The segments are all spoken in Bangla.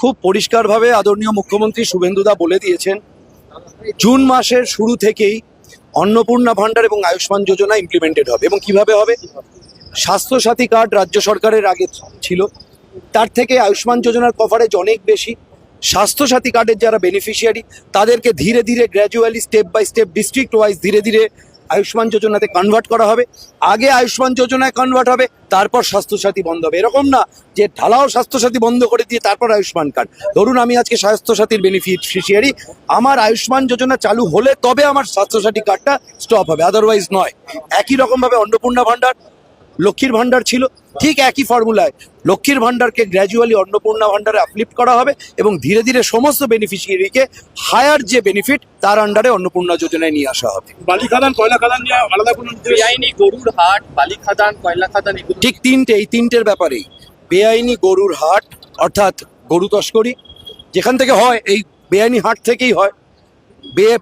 খুব পরিষ্কারভাবে আদরণীয় মুখ্যমন্ত্রী শুভেন্দুদা বলে দিয়েছেন, জুন মাসের শুরু থেকেই অন্নপূর্ণা ভাণ্ডার এবং আয়ুষ্মান যোজনা ইমপ্লিমেন্টেড হবে। এবং কিভাবে হবে? স্বাস্থ্যসাথী কার্ড রাজ্য সরকারের আগে ছিল, তার থেকে আয়ুষ্মান যোজনার কভারেজ অনেক বেশি। স্বাস্থ্যসাথী কার্ডের যারা বেনিফিশিয়ারি তাদেরকে ধীরে ধীরে gradually step by step district wise ধীরে ধীরে আয়ুষ্মান যোজনাতে কনভার্ট করা হবে। আগে আয়ুষ্মান যোজনায় কনভার্ট হবে, তারপর স্বাস্থ্যসাথী বন্ধ হবে। এরকম না যে ঢালাও স্বাস্থ্যসাথী বন্ধ করে দিয়ে তারপর আয়ুষ্মান কার্ড। ধরুন আমি আজকে স্বাস্থ্যসাথীর বেনিফিশিয়ারি, আমার আয়ুষ্মান যোজনা চালু হলে তবে আমার স্বাস্থ্যসাথী কার্ডটা স্টপ হবে, আদারওয়াইজ নয়। একই রকমভাবে অন্নপূর্ণা ভাণ্ডার, লক্ষ্মীর ভাণ্ডার ছিল, ঠিক একই ফর্মুলায় লক্ষ্মীর ভাণ্ডারকে গ্র্যাজুয়ালি অন্নপূর্ণা ভাণ্ডারে আপলিফ্ট করা হবে এবং ধীরে ধীরে সমস্ত বেনিফিশিয়ারিকে হায়ার যে বেনিফিট তার আন্ডারে অন্নপূর্ণা যোজনায় নিয়ে আসা হবে। বালি খাদান, কয়লা খাদান নিয়ে আলাদা কোনো বেআইনি গরুর হাট, বালি খাদান, কয়লা খাদান, এগুলো ঠিক এই তিনটের ব্যাপারেই বেআইনি গরুর হাট অর্থাৎ গরু তস্করি যেখান থেকে হয়, এই বেআইনি হাট থেকেই হয়।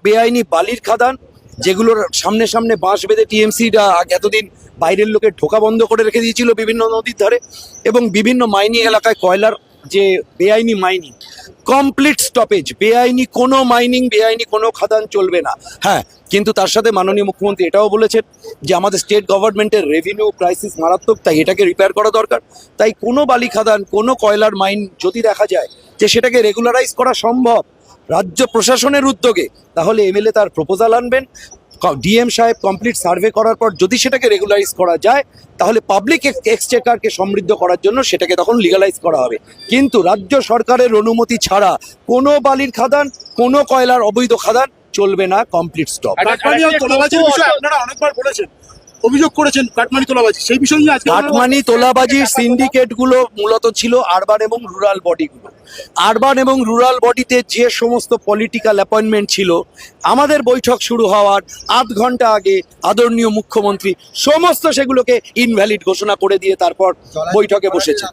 বেআইনি বালির খাদান, যেগুলোর সামনে সামনে বাঁশ বেঁধে টিএমসিটা এতদিন বাইরের লোকের ঢোকা বন্ধ করে রেখে দিয়েছিল বিভিন্ন নদীর ধারে, এবং বিভিন্ন মাইনিং এলাকায় কয়লার যে বেআইনি মাইনিং, কমপ্লিট স্টপেজ। বেআইনি কোনো মাইনিং, বেআইনি কোনো খাদান চলবে না। হ্যাঁ, কিন্তু তার সাথে মাননীয় মুখ্যমন্ত্রী এটাও বলেছেন যে আমাদের স্টেট গভর্নমেন্টের রেভিনিউ ক্রাইসিস মারাত্মক, তাই এটাকে রিপেয়ার করা দরকার। তাই কোনো বালি খাদান, কোনো কয়লার মাইন যদি দেখা যায় যে সেটাকে রেগুলারাইজ করা সম্ভব রাজ্য প্রশাসনের উদ্যোগে, তাহলে এমএলএ তার প্রপোজাল আনবেন, ডিএম সাহেব কমপ্লিট সার্ভে করার পর যদি সেটাকে রেগুলারাইজ করা যায়, তাহলে পাবলিক এক্সচেকারকে সমৃদ্ধ করার জন্য সেটাকে তখন লিগালাইজ করা হবে। কিন্তু রাজ্য সরকারের অনুমতি ছাড়া কোনো বালির খাদান, কোনো কয়লার অবৈধ খাদান চলবে না, কমপ্লিট স্টপ। কাটমানি ও তোলাবাজির বিষয়ে আপনারা অনেকবার বলেছেন, অভিযোগ করেছেন কাটমানি তোলাবাজি, সেই বিষয় নিয়ে আজকে কাটমানি তোলাবাজির সিন্ডিকেটগুলো মূলত ছিল আরবান এবং রুরাল বডিগুলো। আরবান এবং রুরাল বডিতে যে সমস্ত পলিটিক্যাল অ্যাপয়েন্টমেন্ট ছিল, আমাদের বৈঠক শুরু হওয়ার আধ ঘন্টা আগে আদরণীয় মুখ্যমন্ত্রী সমস্ত সেগুলোকে ইনভ্যালিড ঘোষণা করে দিয়ে তারপর বৈঠকে বসেছে।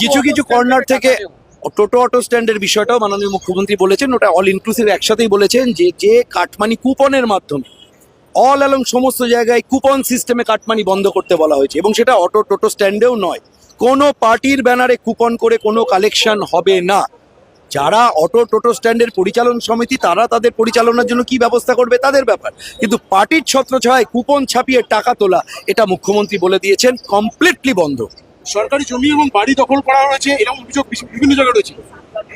কিছু কিছু কর্নার থেকে টোটো অটো স্ট্যান্ডের বিষয়টাও মাননীয় মুখ্যমন্ত্রী বলেছেন, ওটা অল ইনক্লুসিভ একসাথেই বলেছেন যে কাটমানি কুপনের মাধ্যমে অল অ্যালং সমস্ত জায়গায় কুপন সিস্টেমে কাটমানি বন্ধ করতে বলা হয়েছে, এবং সেটা অটো টোটো স্ট্যান্ডেও নয়। কোনো পার্টির ব্যানারে কুপন করে কোনো কালেকশন হবে না। যারা অটো টোটো স্ট্যান্ডের পরিচালন সমিতি, তারা তাদের পরিচালনার জন্য কি ব্যবস্থা করবে তাদের ব্যাপার, কিন্তু পার্টির ছত্রছায়ায় কুপন ছাপিয়ে টাকা তোলা, এটা মুখ্যমন্ত্রী বলে দিয়েছেন কমপ্লিটলি বন্ধ। সরকারি জমি এবং বাড়ি দখল করা হয়েছে, এরকম অভিযোগ বিভিন্ন জায়গায় রয়েছে।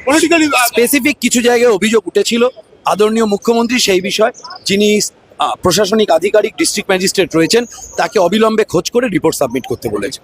পলিটিক্যালি স্পেসিফিক কিছু জায়গায় অভিযোগ উঠেছিল। আদরণীয় মুখ্যমন্ত্রী সেই বিষয়, যিনি প্রশাসনিক আধিকারিক ডিস্ট্রিক্ট ম্যাজিস্ট্রেট রয়েছেন, তাকে অবিলম্বে খোঁজ করে রিপোর্ট সাবমিট করতে বলেছেন।